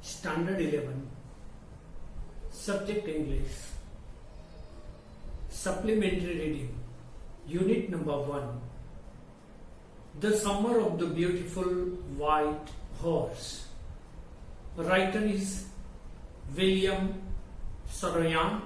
Standard 11, Subject English, Supplementary Reading, Unit number 1, The Summer of the Beautiful White Horse. Writer is William Saroyan.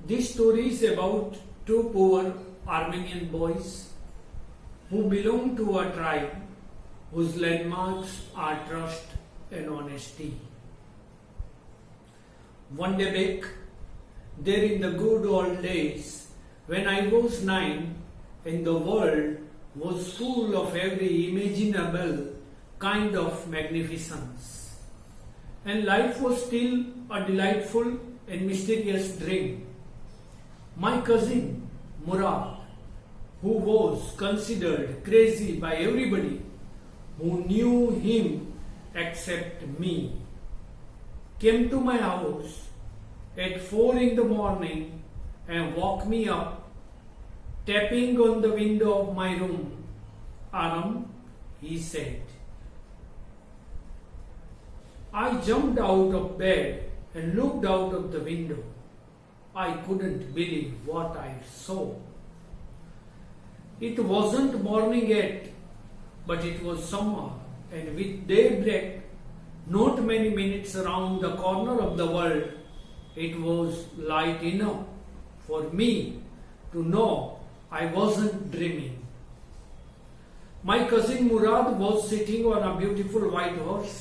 This story is about two poor Armenian boys who belong to a tribe whose landmarks are trust and honesty. One day back, there in the good old days, when I was 9 and the world was full of every imaginable kind of magnificence, and life was still a delightful and mysterious dream, my cousin Murad, who was considered crazy by everybody who knew him except me, came to my house at 4 in the morning and woke me up, tapping on the window of my room. "Anam," he said. I jumped out of bed and looked out of the window. I couldn't believe what I saw. It wasn't morning yet, but it was summer, and with daybreak, not many minutes around the corner of the world, it was light enough for me to know I wasn't dreaming. My cousin Murad was sitting on a beautiful white horse.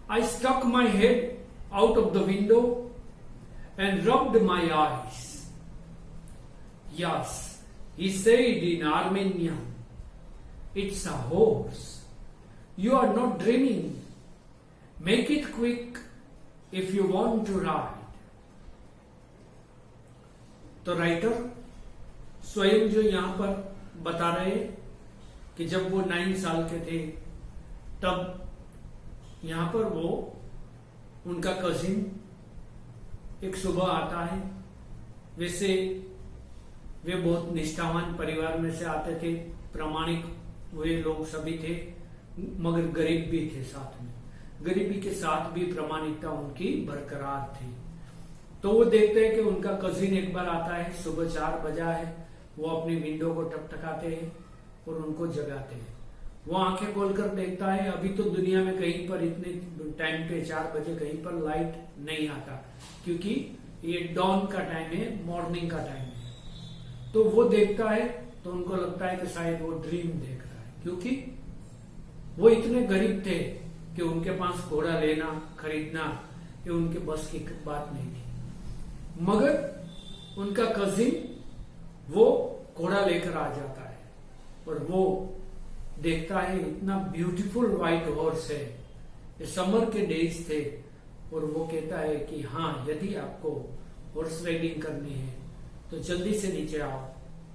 I stuck my head out of the window and rubbed my eyes. "Yes," he said in Armenian, "it's a horse. You are not dreaming. Make it quick if you want to ride." तो writer स्वयं जो यहाँ पर बता रहे कि जब वो 9 साल के थे तब यहाँ पर वो उनका कजिन एक सुबह आता है। वैसे वे बहुत निष्ठावान परिवार में से आते थे, प्रामाणिक वे लोग सभी थे, मगर गरीब भी थे साथ में। गरीबी के साथ भी प्रामाणिकता उनकी बरकरार थी। तो वो देखते हैं कि उनका कजिन एक बार आता है, सुबह 4 बजा है, वो अपनी विंडो को टकटकाते हैं और उनको जगाते हैं। वो आंखें खोलकर देखता है, अभी तो दुनिया में कहीं पर इतने टाइम पे 4 बजे कहीं पर लाइट नहीं आता, क्योंकि ये डॉन का टाइम है, मॉर्निंग का टाइम है। तो वो देखता है तो उनको लगता है कि शायद वो ड्रीम देख रहा है, क्योंकि वो इतने गरीब थे कि उनके पास घोड़ा लेना खरीदना ये उनके बस की बात नहीं थी। मगर उनका कजिन वो घोड़ा लेकर आ जाता है और वो देखता है इतना ब्यूटीफुल व्हाइट हॉर्स है। ये समर के डेज थे और वो कहता है कि हाँ, यदि आपको हॉर्स राइडिंग करनी है तो जल्दी से नीचे आओ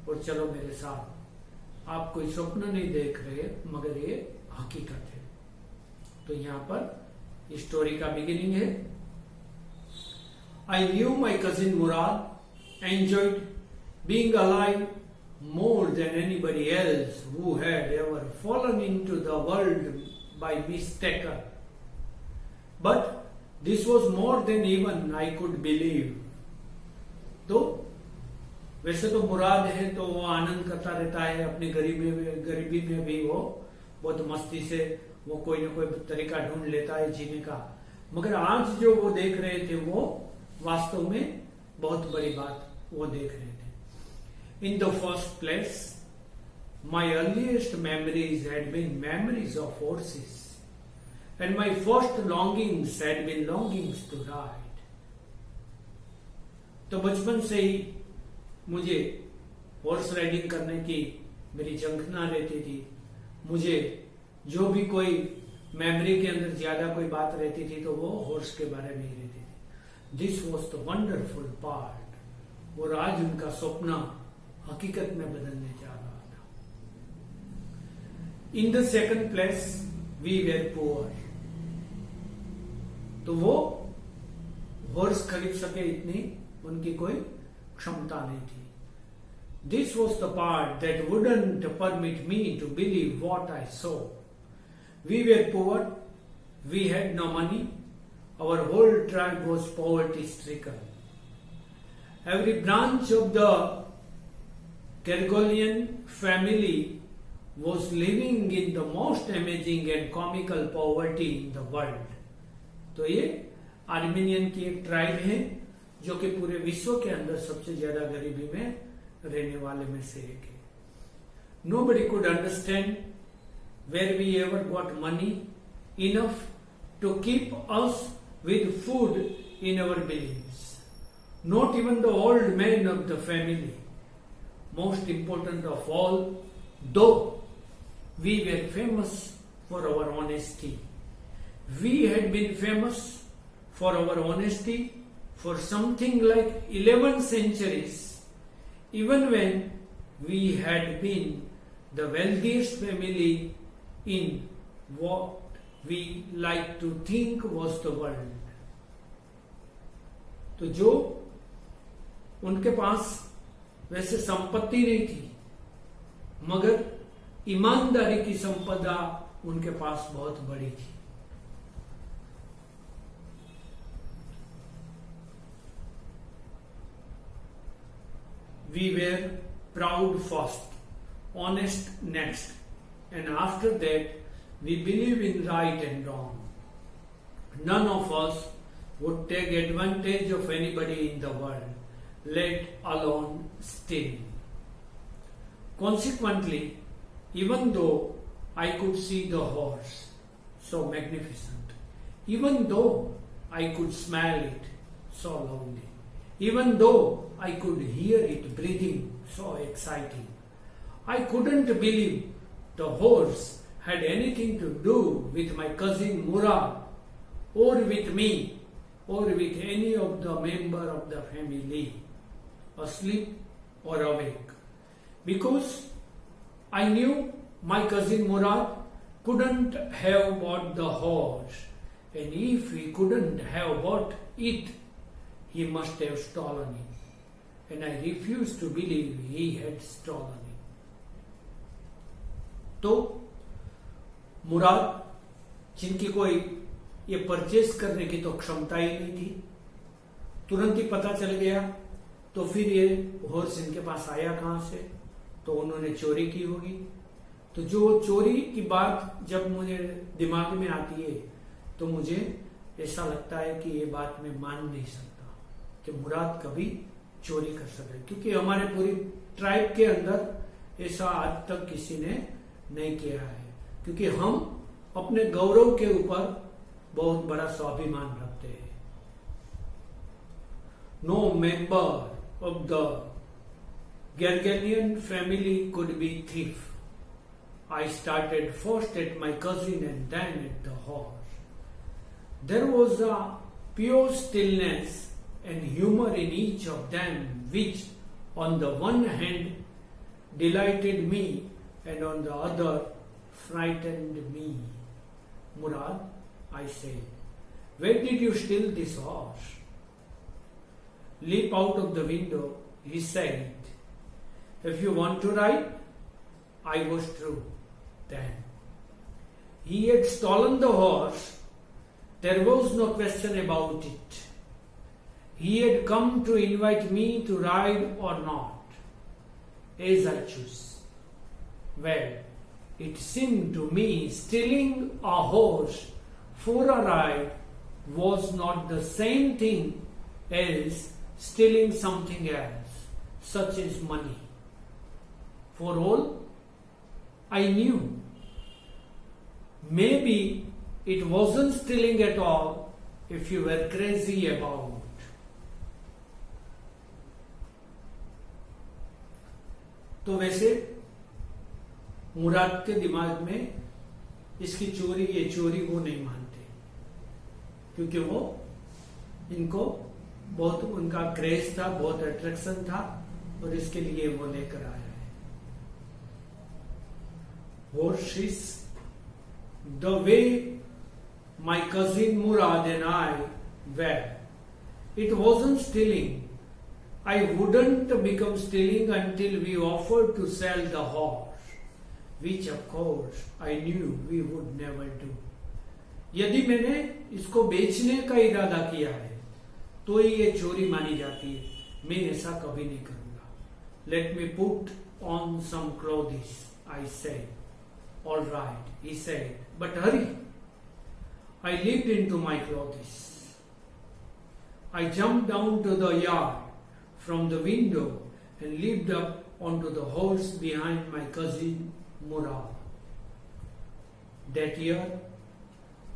और चलो मेरे साथ। आप कोई स्वप्न नहीं देख रहे, मगर ये हकीकत है। तो यहाँ पर स्टोरी का बिगिनिंग है। I knew my cousin Murad enjoyed being alive more than anybody else who had ever fallen into the world by mistake. But this was more than even I could believe. तो वैसे तो मुराद है तो वो आनंद करता रहता है अपनी गरीबी में भी वो बहुत मस्ती से वो कोई ना कोई तरीका ढूंढ लेता है जीने का। मगर आज जो वो देख रहे थे वो वास्तव में बहुत बड़ी बात वो देख रहे थे। In the first place, my earliest memories had been memories of horses, and my first longings had been longings to ride. तो बचपन से ही मुझे हॉर्स राइडिंग करने की मेरी झंखना रहती थी। मुझे जो भी कोई मेमोरी के अंदर ज्यादा कोई बात रहती थी तो वो हॉर्स के बारे में ही रहती थी। This was the wonderful part. और आज उनका स्वप्न हकीकत में बदलने जा रहा था। In the second place we were poor. तो वो हॉर्स खरीद सके इतनी उनकी कोई क्षमता नहीं थी। This was the part that wouldn't permit me to believe what I saw. We were poor we had no money. Our whole tribe was poverty stricken. Every branch of the Kerguelen family was living in the most amazing and comical poverty in the world. तो ये Armenian की एक tribe है जो कि पूरे विश्व के अंदर सबसे ज्यादा गरीबी में रहने वाले में से एक है. Nobody could understand where we ever got money enough to keep us with food in our bellies. Not even the old men of the family. Most important of all, though we were famous for our honesty. We had been famous for our honesty for something like 11 centuries, even when we had been the wealthiest family in what we like to think was the world. तो जो उनके पास वैसे संपत्ति नहीं थी, मगर ईमानदारी की संपदा उनके पास बहुत बड़ी थी. We were proud first, honest next, and after that we believe in right and wrong. None of us would take advantage of anybody in the world, let alone steal. Consequently, even though I could see the horse, so magnificent, even though I could smell it, so lovely, even though I could hear it breathing, so exciting, I couldn't believe the horse had anything to do with my cousin Murad, or with me, or with any of the member of the family, asleep or awake, because I knew my cousin Murad couldn't have bought the horse, and if he couldn't have bought it, he must have stolen it, and I refused to believe he had stolen it. तो मुराद, जिनकी कोई ये purchase करने की तो क्षमता ही नहीं थी, तुरंत ही पता चल गया. तो फिर ये हॉर्स इनके पास आया कहां से? तो उन्होंने चोरी की होगी. तो जो चोरी की बात जब मुझे दिमाग में आती है तो मुझे ऐसा लगता है कि ये बात मैं मान नहीं सकता कि मुराद कभी चोरी कर सके, क्योंकि हमारे पूरी ट्राइब के अंदर ऐसा आज तक किसी ने नहीं किया है, क्योंकि हम अपने गौरव के ऊपर बहुत बड़ा स्वाभिमान रखते हैं. No member of the Kerguelen family could be thief. I started first at my cousin and then at the horse. There was a pure stillness and humor in each of them, which on the one hand delighted me and on the other frightened me. Murad, I said, where did you steal this horse? Leap out of the window, he said. If you want to ride, I was true then. He had stolen the horse. There was no question about it. He had come to invite me to ride or not, as I choose. Well, it seemed to me stealing a horse for a ride was not the same thing as stealing something else, such as money. For all I knew, maybe it wasn't stealing at all if you were crazy about. तो वैसे मुराद के दिमाग में इसकी चोरी, ये चोरी वो नहीं मानते, क्योंकि वो इनको बहुत उनका क्रेज था, बहुत अट्रैक्शन था, और इसके लिए वो लेकर आया है. Horses, the way my cousin Murad and I were, it wasn't stealing. I wouldn't become stealing until we offered to sell the horse, which of course I knew we would never do. यदि मैंने इसको बेचने का इरादा किया है तो ही ये चोरी मानी जाती है। मैं ऐसा कभी नहीं करूंगा। Let me put on some clothes, I said. All right, he said, but hurry. I leaped into my clothes. I jumped down to the yard from the window and leaped up onto the horse behind my cousin Murad. That year,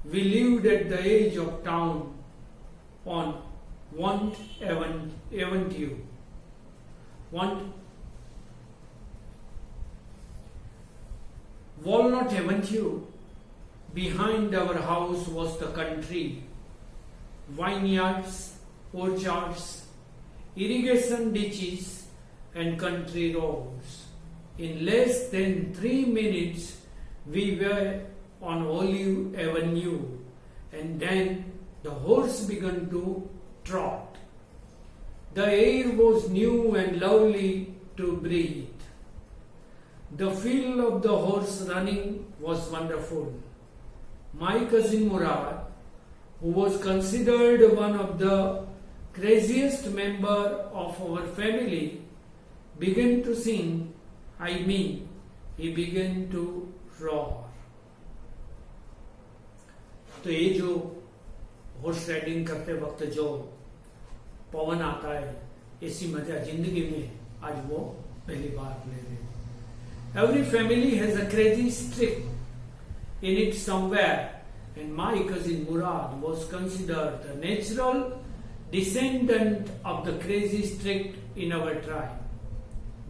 we lived at the edge of town on Walnut Avenue. Behind our house was the country, vineyards, orchards, irrigation ditches, and country roads. In less than 3 minutes, we were on Olive Avenue, and then the horse began to trot. The air was new and lovely to breathe. The feel of the horse running was wonderful. My cousin Murad, who was considered one of the craziest member of our family, began to sing. He began to roar. तो ये जो horse riding करते वक्त जो पवन आता है, ऐसी मजा जिंदगी में आज वो पहली बार ले रहे हैं। Every family has a crazy streak in it somewhere, and my cousin Murad was considered the natural descendant of the crazy streak in our tribe.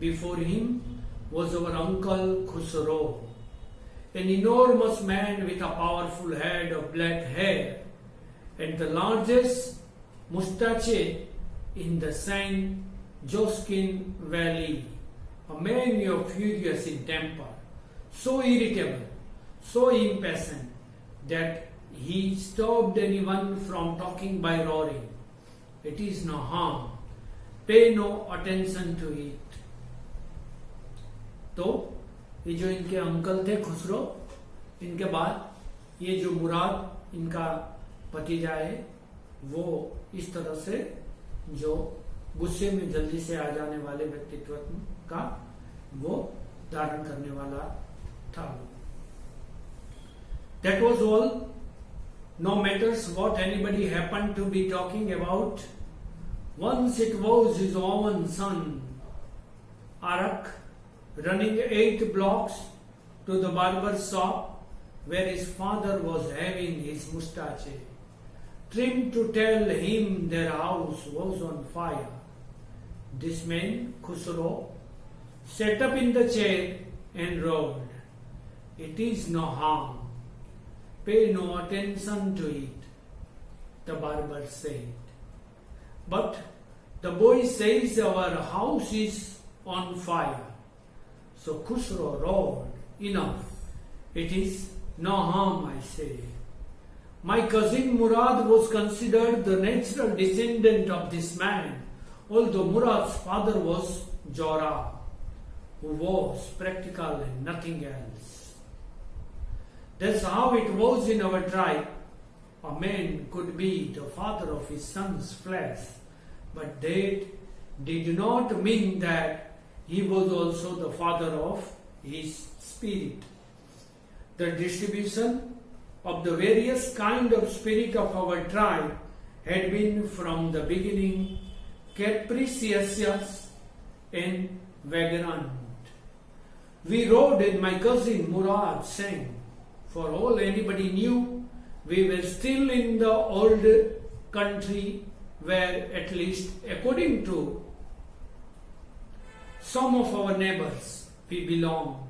Before him was our uncle Khusro, an enormous man with a powerful head of black hair and the largest mustache in the Saint Josquin Valley, a man furious in temper, so irritable, so impatient that he stopped anyone from talking by roaring. It is no harm. Pay no attention to it. तो ये जो इनके uncle थे खुसरो, इनके बाद ये जो मुराद इनका भतीजा है, वो इस तरह से जो गुस्से में जल्दी से आ जाने वाले व्यक्तित्व का वो धारण करने वाला था। That was all. No matters what anybody happened to be talking about. Once it was his own son, Arak, running 8 blocks to the barber's shop where his father was having his mustache, trimmed to tell him their house was on fire. This man, Khusro, sat up in the chair and roared, "It is no harm. Pay no attention to it," the barber said. "But the boy says our house is on fire." So Khusro roared, "Enough. It is no harm, I say." My cousin Murad was considered the natural descendant of this man, although Murad's father was Jora, who was practical and nothing else. That's how it was in our tribe. A man could be the father of his son's flesh, but that did not mean that he was also the father of his spirit. The distribution of the various kind of spirit of our tribe had been from the beginning capricious and vagrant. We rode and my cousin Murad sang. For all anybody knew, we were still in the old country where, at least according to some of our neighbors, we belonged.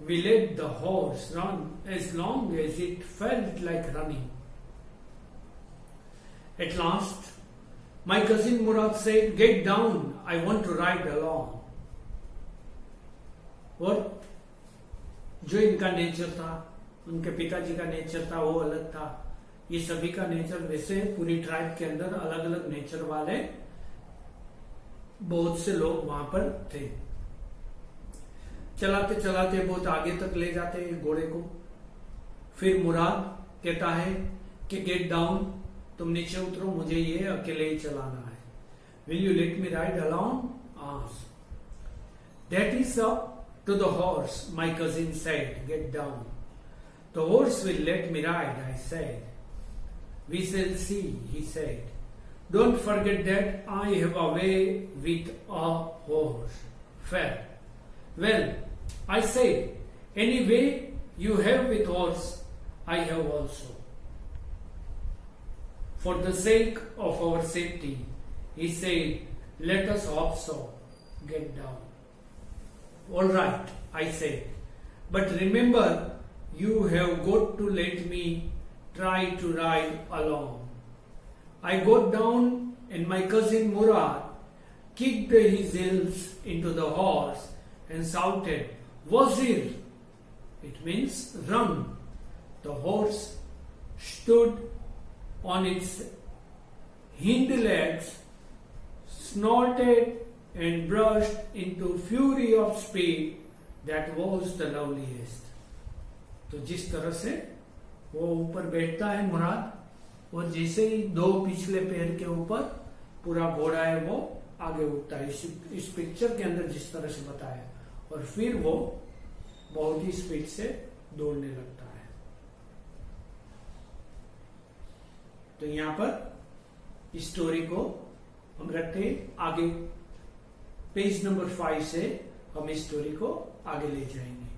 We let the horse run as long as it felt like running. At last, my cousin Murad said, "Get down, I want to ride along." और जो इनका nature था, उनके पिताजी का nature था, वो अलग था। ये सभी का नेचर, वैसे पूरी ट्राइब के अंदर अलग अलग नेचर वाले बहुत से लोग वहां पर थे। चलाते चलाते बहुत आगे तक ले जाते घोड़े को। फिर मुराद कहता है कि गेट डाउन, तुम नीचे उतरो, मुझे ये अकेले ही चलाना है. Will you let me ride alone? That is up to the horse, my cousin said. Get down. The horse will let me ride, I said. We shall see, he said. Don't forget that I have a way with a horse. Fair. Well, I said, any way you have with horse, I have also. For the sake of our safety, he said, let us hope so. Get down. All right, I said. But remember, you have got to let me try to ride along. I got down and my cousin Murad kicked his heels into the horse and shouted, Wazir! It means run. The horse stood on its hind legs, snorted and brushed into fury of speed that was the loveliest. तो जिस तरह से वो ऊपर बैठता है मुराद और जैसे ही दो पिछले पैर के ऊपर पूरा घोड़ा है वो आगे उठता है, इस पिक्चर के अंदर जिस तरह से बताया, और फिर वो बहुत ही स्पीड से दौड़ने लगता है. तो यहां पर इस स्टोरी को हम रखते हैं आगे. पेज नंबर 5 से हम इस स्टोरी को आगे ले जाएंगे.